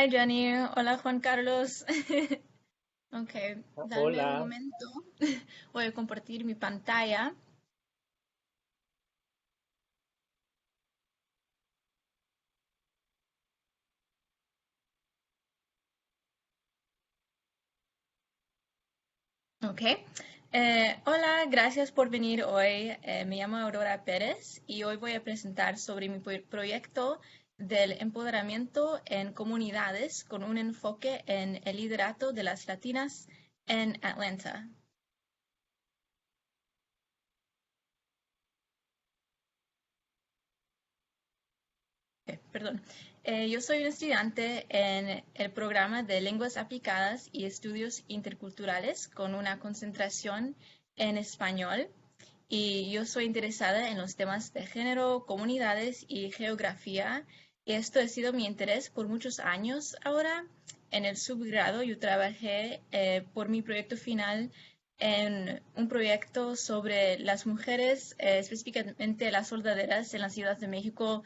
Hi Jenny, hola Juan Carlos. Ok, dame un Hola, momento. Voy a compartir mi pantalla. Ok. Hola, gracias por venir hoy. Me llamo Aurora Pérez y hoy voy a presentar sobre mi proyecto del empoderamiento en comunidades con un enfoque en el liderato de las latinas en Atlanta. Perdón. Yo soy un estudiante en el programa de Lenguas Aplicadas y Estudios Interculturales con una concentración en español y yo soy interesada en los temas de género, comunidades y geografía y esto ha sido mi interés por muchos años ahora. En el subgrado yo trabajé por mi proyecto final en un proyecto sobre las mujeres, específicamente las soldaderas en la Ciudad de México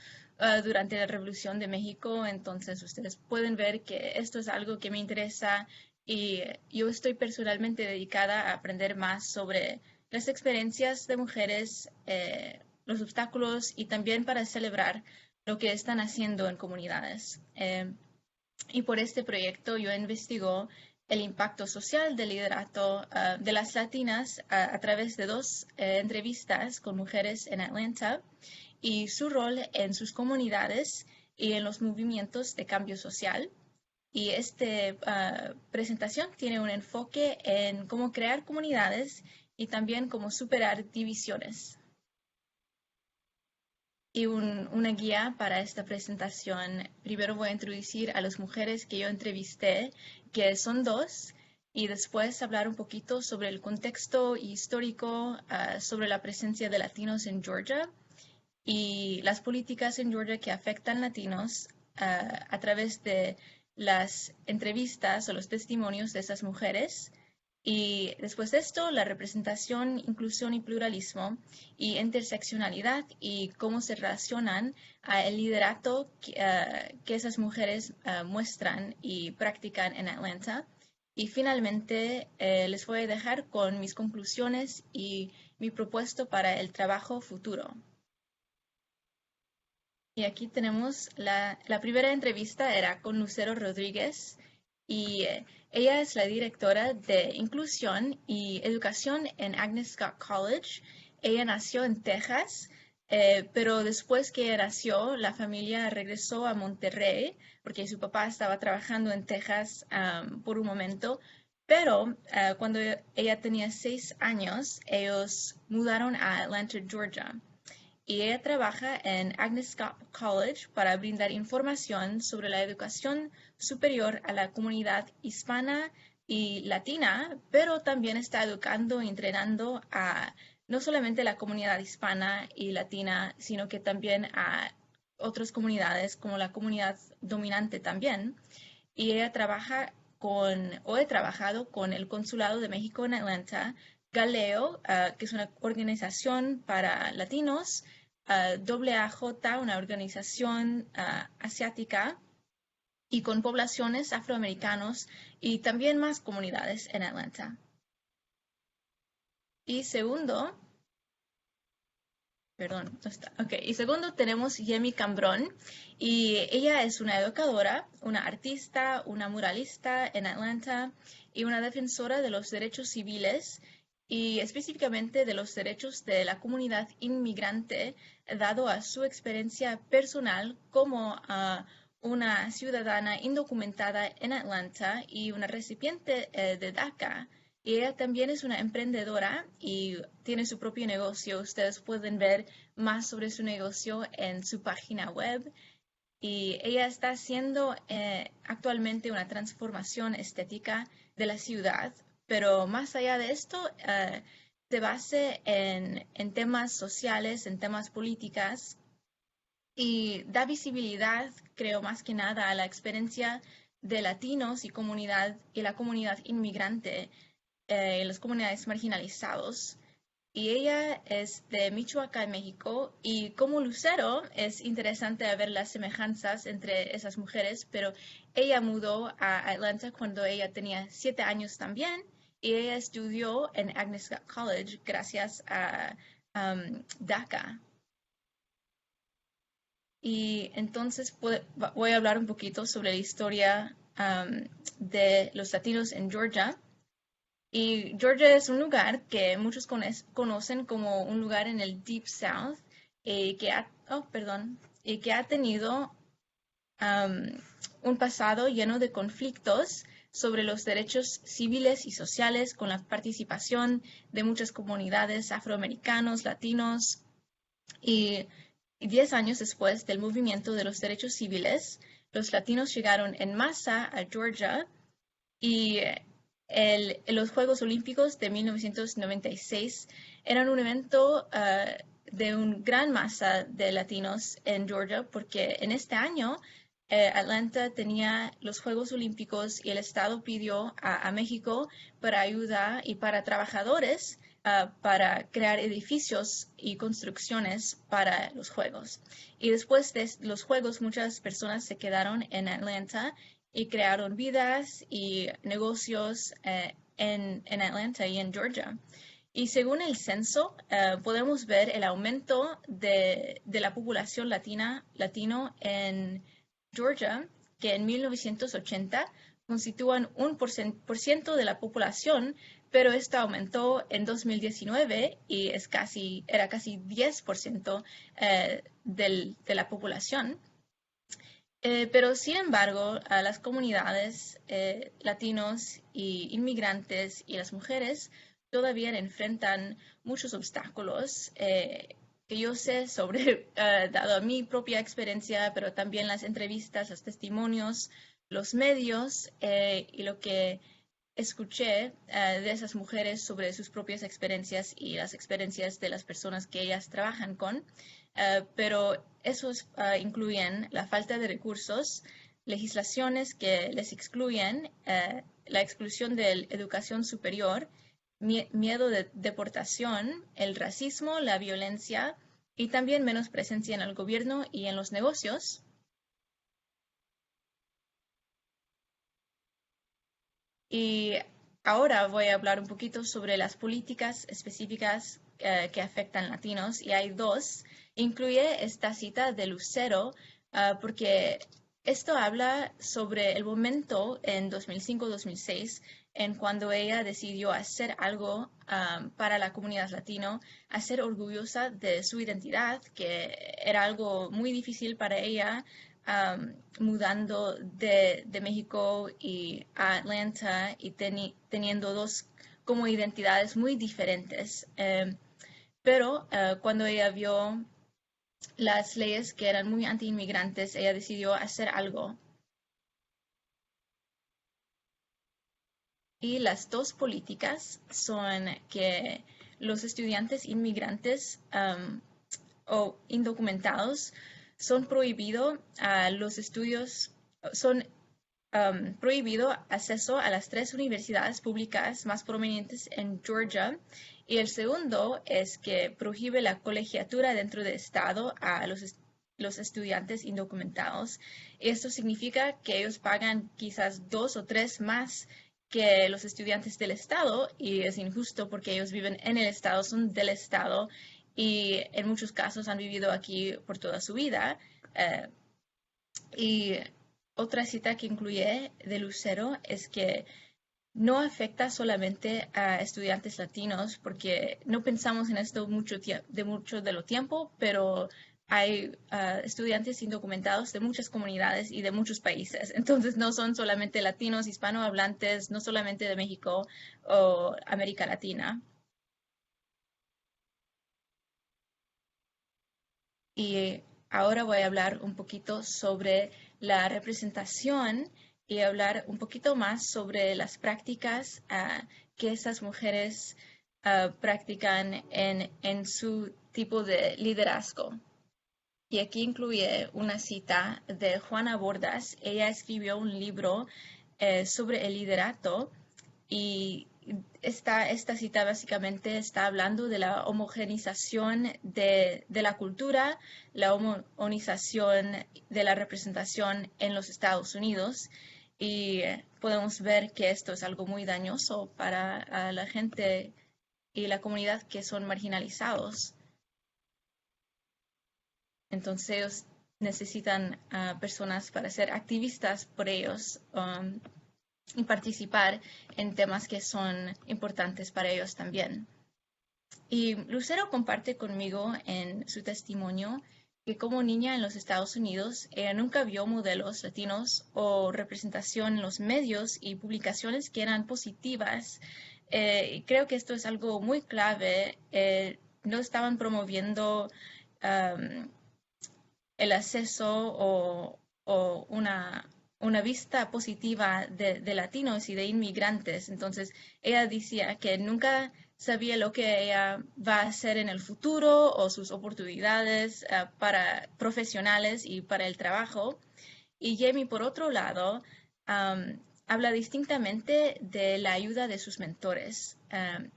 durante la Revolución de México. Entonces, ustedes pueden ver que esto es algo que me interesa y yo estoy personalmente dedicada a aprender más sobre las experiencias de mujeres, los obstáculos y también para celebrar lo que están haciendo en comunidades. Y por este proyecto yo investigo el impacto social del liderato de las latinas a través de dos entrevistas con mujeres en Atlanta y su rol en sus comunidades y en los movimientos de cambio social. Y esta presentación tiene un enfoque en cómo crear comunidades y también cómo superar divisiones. Y una guía para esta presentación. Primero voy a introducir a las mujeres que yo entrevisté, que son dos, y después hablar un poquito sobre el contexto histórico, sobre la presencia de latinos en Georgia y las políticas en Georgia que afectan latinos a través de las entrevistas o los testimonios de esas mujeres. Y después de esto, la representación, inclusión y pluralismo y interseccionalidad y cómo se relacionan a el liderato que esas mujeres muestran y practican en Atlanta. Y finalmente, les voy a dejar con mis conclusiones y mi propuesto para el trabajo futuro. Y aquí tenemos la primera entrevista era con Lucero Rodríguez y ella es la directora de Inclusión y Educación en Agnes Scott College. Ella nació en Texas, pero después que ella nació, la familia regresó a Monterrey porque su papá estaba trabajando en Texas por un momento. Pero cuando ella tenía 6 años, ellos mudaron a Atlanta, Georgia y ella trabaja en Agnes Scott College para brindar información sobre la educación superior a la comunidad hispana y latina, pero también está educando y entrenando a no solamente la comunidad hispana y latina, sino que también a otras comunidades como la comunidad dominante también. Y ella trabaja o he trabajado con el Consulado de México en Atlanta, Galeo, que es una organización para latinos, AAJ, una organización asiática, y con poblaciones afroamericanos y también más comunidades en Atlanta. Y segundo, perdón, no está. Ok, y segundo tenemos Yemi Cambrón y ella es una educadora, una artista, una muralista en Atlanta y una defensora de los derechos civiles y específicamente de los derechos de la comunidad inmigrante, dado a su experiencia personal como una ciudadana indocumentada en Atlanta y una recipiente de DACA. Y ella también es una emprendedora y tiene su propio negocio. Ustedes pueden ver más sobre su negocio en su página web. Y ella está haciendo actualmente una transformación estética de la ciudad, pero más allá de esto, se basa en temas sociales, en temas políticas y da visibilidad, creo, más que nada a la experiencia de latinos y la comunidad inmigrante en las comunidades marginalizados. y ella es de Michoacán, México, y como Lucero es interesante ver las semejanzas entre esas mujeres, pero ella mudó a Atlanta cuando ella tenía 7 años también, y ella estudió en Agnes Scott College gracias a DACA. Y entonces voy a hablar un poquito sobre la historia de los latinos en Georgia. Y Georgia es un lugar que muchos conocen como un lugar en el Deep South y que ha tenido um, un pasado lleno de conflictos sobre los derechos civiles y sociales con la participación de muchas comunidades afroamericanos, latinos y 10 años después del movimiento de los derechos civiles, los latinos llegaron en masa a Georgia y los Juegos Olímpicos de 1996 eran un evento de una gran masa de latinos en Georgia porque en este año Atlanta tenía los Juegos Olímpicos y el Estado pidió a México para ayuda y para trabajadores para crear edificios y construcciones para los Juegos. Y después de los Juegos, muchas personas se quedaron en Atlanta y crearon vidas y negocios en Atlanta y en Georgia. Y según el censo, podemos ver el aumento de la población latino en Georgia, que en 1980 constituían 1% de la población, pero esto aumentó en 2019 y era casi 10% de la población. Pero sin embargo, a las comunidades latinos y inmigrantes y las mujeres todavía enfrentan muchos obstáculos que yo sé sobre, dado mi propia experiencia, pero también las entrevistas, los testimonios, los medios y lo que escuché de esas mujeres sobre sus propias experiencias y las experiencias de las personas que ellas trabajan con. Pero esos incluyen la falta de recursos, legislaciones que les excluyen, la exclusión de la educación superior, miedo de deportación, el racismo, la violencia y también menos presencia en el gobierno y en los negocios. Y ahora voy a hablar un poquito sobre las políticas específicas que afectan latinos y hay dos. Incluye esta cita de Lucero porque esto habla sobre el momento en 2005-2006 en cuando ella decidió hacer algo para la comunidad latino, a ser orgullosa de su identidad, que era algo muy difícil para ella mudando de México y a Atlanta y teniendo dos como identidades muy diferentes. Pero cuando ella vio las leyes que eran muy anti-inmigrantes, ella decidió hacer algo. Y las dos políticas son que los estudiantes inmigrantes o indocumentados son prohibidos a los estudios, son prohibido acceso a las 3 universidades públicas más prominentes en Georgia. Y el segundo es que prohíbe la colegiatura dentro del Estado a los estudiantes indocumentados. Esto significa que ellos pagan quizás 2 o 3 más que los estudiantes del Estado y es injusto porque ellos viven en el Estado, son del Estado y en muchos casos han vivido aquí por toda su vida. Y otra cita que incluye de Lucero es que no afecta solamente a estudiantes latinos, porque no pensamos en esto mucho de lo tiempo, pero hay estudiantes indocumentados de muchas comunidades y de muchos países. Entonces no son solamente latinos, hispanohablantes, no solamente de México o América Latina. Y ahora voy a hablar un poquito sobre la representación y hablar un poquito más sobre las prácticas que esas mujeres practican en su tipo de liderazgo. Y aquí incluye una cita de Juana Bordas. Ella escribió un libro sobre el liderato y esta cita básicamente está hablando de la homogeneización de la cultura, la homogeneización de la representación en los Estados Unidos y podemos ver que esto es algo muy dañoso para la gente y la comunidad que son marginalizados. Entonces ellos necesitan personas para ser activistas por ellos y participar en temas que son importantes para ellos también. Y Lucero comparte conmigo en su testimonio que como niña en los Estados Unidos, ella nunca vio modelos latinos o representación en los medios y publicaciones que eran positivas. Y creo que esto es algo muy clave. No estaban promoviendo el acceso o una vista positiva de latinos y de inmigrantes. Entonces, ella decía que nunca sabía lo que ella va a hacer en el futuro o sus oportunidades para profesionales y para el trabajo. Y Jamie, por otro lado, habla distintamente de la ayuda de sus mentores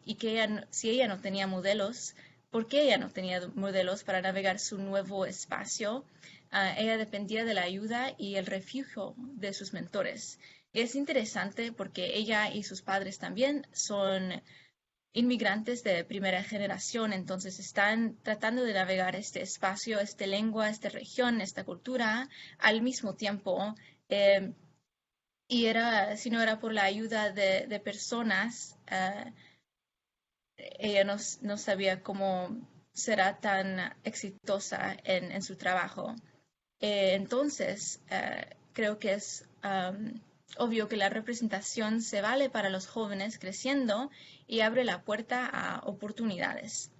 y que si ella no tenía modelos, ¿por qué ella no tenía modelos para navegar su nuevo espacio? Ella dependía de la ayuda y el refugio de sus mentores. Y es interesante porque ella y sus padres también son inmigrantes de primera generación, entonces están tratando de navegar este espacio, esta lengua, esta región, esta cultura al mismo tiempo. Y si no era por la ayuda de personas, ella no sabía cómo será tan exitosa en su trabajo. Entonces, creo que es obvio que la representación se vale para los jóvenes creciendo y abre la puerta a oportunidades.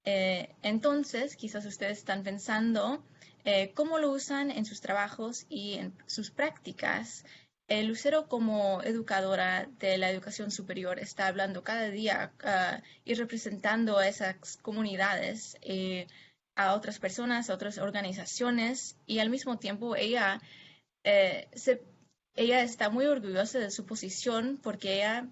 Entonces, quizás ustedes están pensando cómo lo usan en sus trabajos y en sus prácticas. Lucero, como educadora de la educación superior, está hablando cada día y representando a esas comunidades, a otras personas, a otras organizaciones, y al mismo tiempo eh, ella está muy orgullosa de su posición porque ella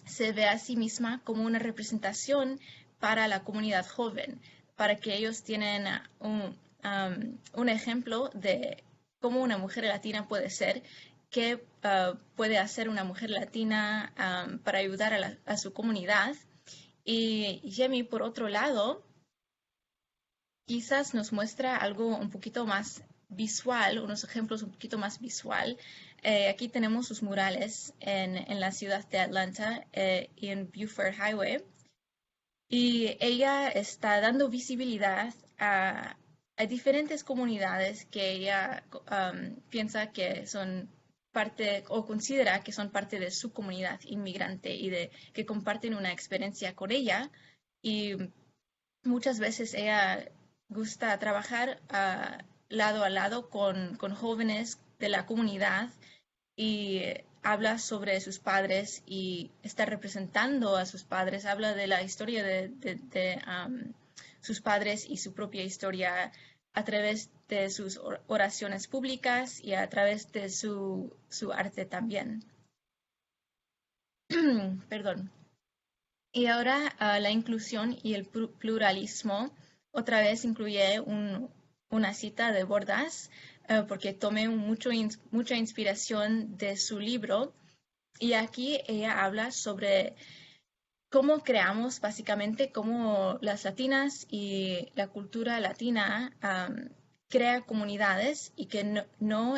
se ve a sí misma como una representación para la comunidad joven, para que ellos tienen un ejemplo de cómo una mujer latina puede ser, qué puede hacer una mujer latina para ayudar a su comunidad. Y Jamie, por otro lado, quizás nos muestra algo un poquito más visual, unos ejemplos un poquito más visual. Aquí tenemos sus murales en la ciudad de Atlanta y en Buford Highway. Y ella está dando visibilidad a diferentes comunidades que ella piensa que son parte o considera que son parte de su comunidad inmigrante y que comparten una experiencia con ella. Y muchas veces ella gusta trabajar lado a lado con jóvenes de la comunidad y habla sobre sus padres y está representando a sus padres, habla de la historia de sus padres y su propia historia a través de sus oraciones públicas y a través de su arte también. Perdón. Y ahora la inclusión y el pluralismo. Otra vez incluye una cita de Bordas porque tomé mucha inspiración de su libro. Y aquí ella habla sobre cómo creamos básicamente, cómo las latinas y la cultura latina crea comunidades y que no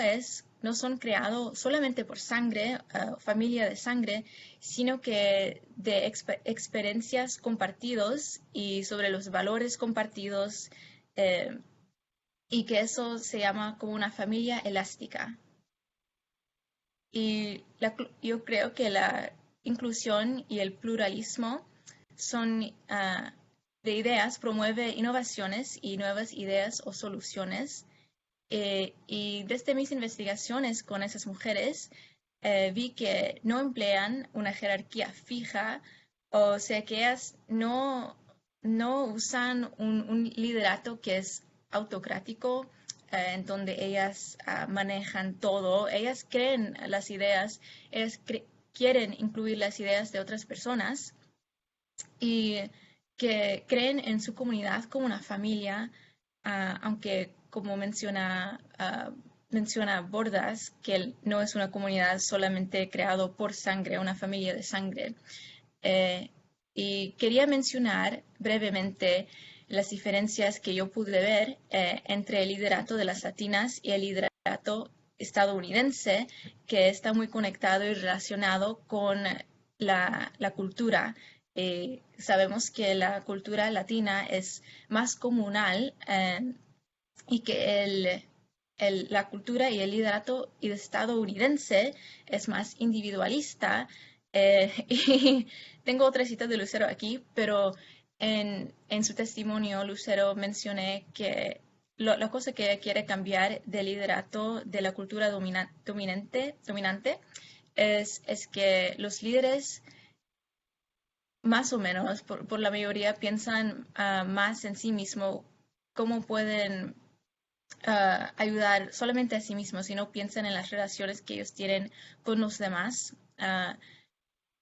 son creados solamente por sangre, familia de sangre, sino que de experiencias compartidos y sobre los valores compartidos y que eso se llama como una familia elástica. Y yo creo que la inclusión y el pluralismo son de ideas, promueve innovaciones y nuevas ideas o soluciones. Y desde mis investigaciones con esas mujeres, vi que no emplean una jerarquía fija, o sea que ellas no usan un liderato que es autocrático, en donde ellas manejan todo, ellas creen las ideas, ellas quieren incluir las ideas de otras personas y que creen en su comunidad como una familia, aunque como menciona Bordas, que no es una comunidad solamente creado por sangre, una familia de sangre. Y quería mencionar brevemente las diferencias que yo pude ver entre el liderato de las latinas y el liderato estadounidense, que está muy conectado y relacionado con la cultura. Sabemos que la cultura latina es más comunal y que la cultura y el liderato estadounidense es más individualista. Y tengo otra cita de Lucero aquí, pero en su testimonio Lucero mencioné que la cosa que quiere cambiar del liderato de la cultura dominante es que los líderes más o menos, por la mayoría, piensan más en sí mismo, cómo pueden ayudar solamente a sí mismos y no piensan en las relaciones que ellos tienen con los demás.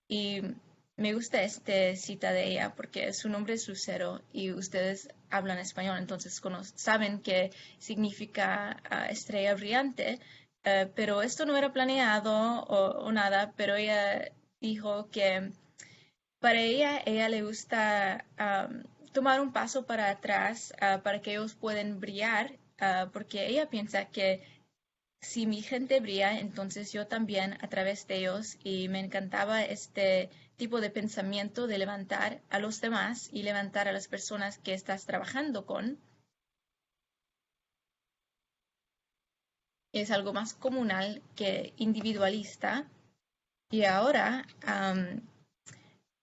Y me gusta esta cita de ella porque su nombre es Lucero y ustedes hablan español, entonces saben que significa estrella brillante, pero esto no era planeado o nada, pero ella dijo que para ella le gusta tomar un paso para atrás para que ellos puedan brillar, porque ella piensa que si mi gente brilla, entonces yo también a través de ellos, y me encantaba este tipo de pensamiento de levantar a los demás y levantar a las personas que estás trabajando con. Es algo más comunal que individualista. Y ahora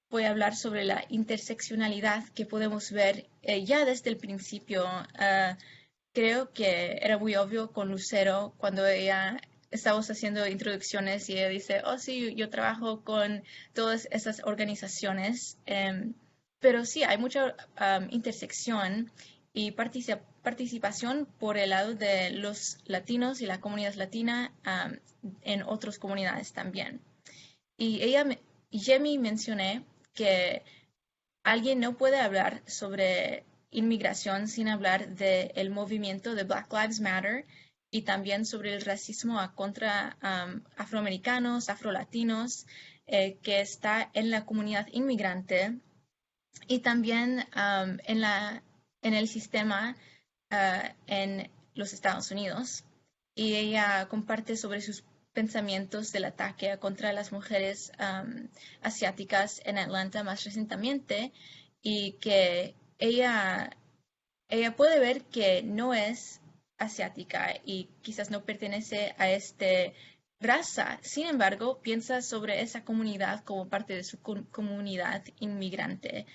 voy a hablar sobre la interseccionalidad que podemos ver ya desde el principio. Creo que era muy obvio con Lucero cuando ella estábamos haciendo introducciones y ella dice, oh sí, yo trabajo con todas esas organizaciones, pero sí, hay mucha intersección y participación por el lado de los latinos y la comunidad latina en otras comunidades también. Y Jamie mencioné que alguien no puede hablar sobre inmigración sin hablar del movimiento de Black Lives Matter y también sobre el racismo contra afroamericanos, afrolatinos, que está en la comunidad inmigrante y también en el sistema en los Estados Unidos. Y ella comparte sobre sus pensamientos del ataque contra las mujeres asiáticas en Atlanta más recientemente y que ella puede ver que no es asiática y quizás no pertenece a esta raza. Sin embargo, piensa sobre esa comunidad como parte de su comunidad inmigrante.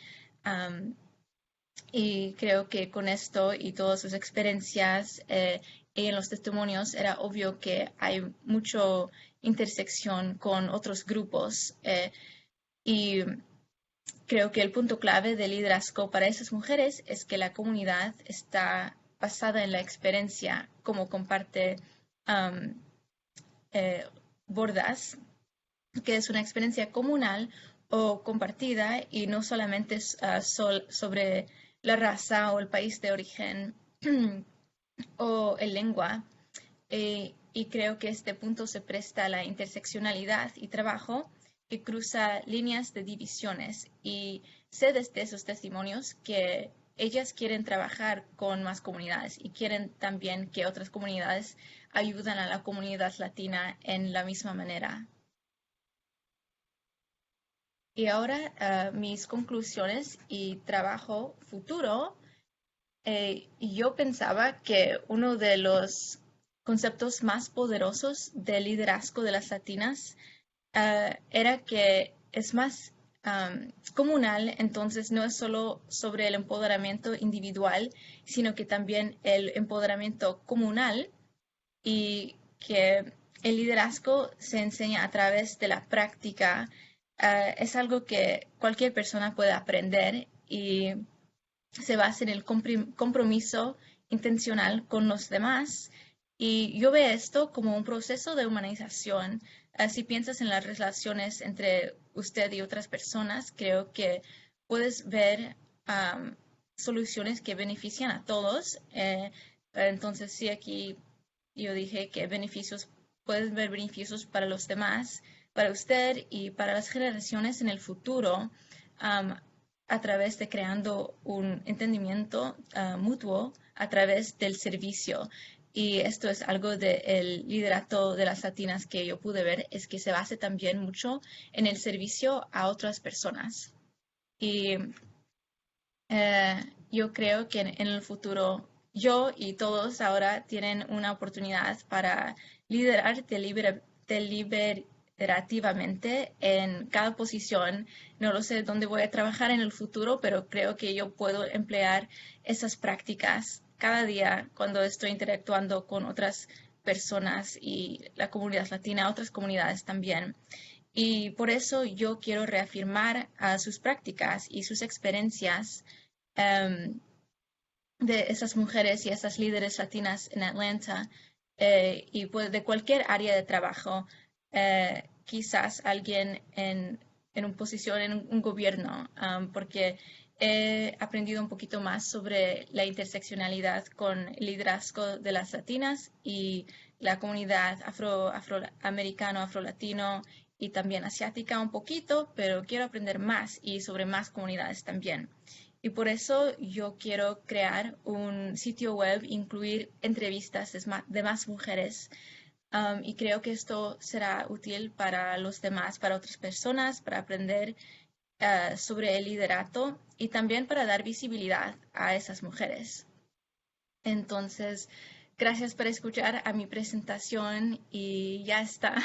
Um, y creo que con esto y todas sus experiencias y en los testimonios era obvio que hay mucha intersección con otros grupos. Y creo que el punto clave del liderazgo para esas mujeres es que la comunidad está basada en la experiencia, como comparte Bordas, que es una experiencia comunal o compartida y no solamente sobre la raza o el país de origen o el lengua. Y creo que este punto se presta a la interseccionalidad y trabajo que cruza líneas de divisiones. Y sé desde esos testimonios que ellas quieren trabajar con más comunidades y quieren también que otras comunidades ayuden a la comunidad latina en la misma manera. Y ahora mis conclusiones y trabajo futuro. Yo pensaba que uno de los conceptos más poderosos del liderazgo de las latinas era que es más comunal, entonces no es solo sobre el empoderamiento individual, sino que también el empoderamiento comunal y que el liderazgo se enseña a través de la práctica. Es algo que cualquier persona puede aprender y se basa en el compromiso intencional con los demás. Y yo veo esto como un proceso de humanización si piensas en las relaciones entre usted y otras personas, creo que puedes ver soluciones que benefician a todos. Entonces, sí, aquí yo dije que puedes ver beneficios para los demás, para usted y para las generaciones en el futuro, um, a través de creando un entendimiento mutuo a través del servicio. Y esto es algo del liderato de las latinas que yo pude ver, es que se basa también mucho en el servicio a otras personas. Y yo creo que en el futuro yo y todos ahora tienen una oportunidad para liderar deliberativamente en cada posición. No lo sé dónde voy a trabajar en el futuro, pero creo que yo puedo emplear esas prácticas cada día cuando estoy interactuando con otras personas y la comunidad latina, otras comunidades también. Y por eso yo quiero reafirmar sus prácticas y sus experiencias em, de esas mujeres y esas líderes latinas en Atlanta y pues de cualquier área de trabajo, quizás alguien en una posición en un gobierno, porque he aprendido un poquito más sobre la interseccionalidad con el liderazgo de las latinas y la comunidad afroamericano, afrolatino y también asiática un poquito, pero quiero aprender más y sobre más comunidades también. Y por eso yo quiero crear un sitio web, incluir entrevistas de más mujeres. Y creo que esto será útil para los demás, para otras personas, para aprender sobre el liderato y también para dar visibilidad a esas mujeres. Entonces, gracias por escuchar a mi presentación y ya está.